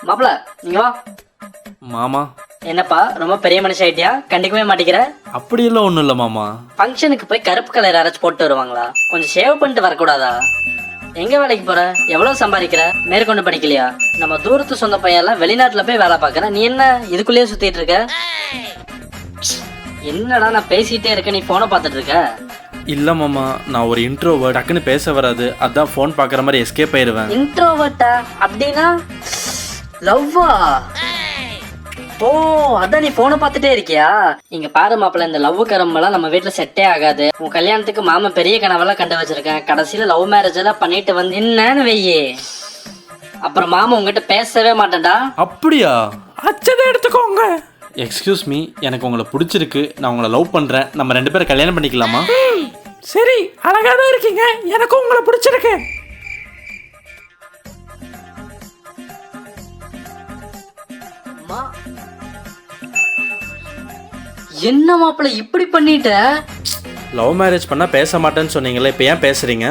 மாப்பிள நீங்க வா. மாமா என்னப்பா ரொம்ப பெரிய மனுஷன் ஆயிட்டியா? கண்டிக்கவே மாட்டேங்கிற. அப்படியெல்லாம் ஒன்றும் இல்லை மாமா. ஃபங்க்ஷனுக்கு போய் கருப்பு கலர் அரைச்சு போட்டு வருவாங்களா? கொஞ்சம் ஷேவ் பண்ணிட்டு வரக்கூடாதா? எங்க வேலைக்கு போற? எவ்வளவு சம்பாதிக்கிற? மேற்கொண்டு படிக்கலையா? நம்ம தூரத்து சொந்த பையன் எல்லாம் வெளிநாட்டுல போய் வேலை பார்க்கற, நீ என்ன இதுக்குள்ளேயே சுத்திட்டு இருக்க? என்னடா நான் பேசிட்டே இருக்க, நீ போனை பார்த்துட்டு இருக்க? இல்லை மாமா, நான் ஒரு இன்ட்ரோவர்ட், டக்குன்னு பேச வராது, அதான் ஃபோன் பார்க்குற மாதிரி எஸ்கேப் ஆயிடுவேன். இன்ட்ரோவர்ட்டா? அப்படின்னா லவ்வா? ஓ அதான் நீ போனை பார்த்துட்டே இருக்கியா? இங்க பாரு மாப்பிள்ள, இந்த லவ் கரம்பெல்லாம் நம்ம வீட்டுல செட்டே ஆகாது. உன் கல்யாணத்துக்கு மாமா பெரிய கனவெல்லாம் கண்டு வச்சிருக்கேன். கடைசியில லவ் மேரேஜ் எல்லாம் பண்ணிட்டு வந்து என்னன்னு வெய்யே, அப்புறம் மாமா உங்ககிட்ட பேசவே மாட்டேன்டா. அப்படியா? அச்சதை எடுத்துக்கோங்க. எக்ஸ்கியூஸ் மீ, எனக்கு உங்களை பிடிச்சிருக்கு, நான் உங்களை லவ் பண்ணுறேன், நம்ம 2 பேரும் கல்யாணம் பண்ணிக்கலாமா? சரி, அழகாக தான் இருக்கீங்க, எனக்கும் உங்களை பிடிச்சிருக்கு. என்ன மாப்பிள்ள இப்படி பண்ணிட்ட? லவ் மேரேஜ் பண்ணால் பேச மாட்டேன்னு சொன்னீங்களே, இப்போ ஏன் பேசுகிறீங்க?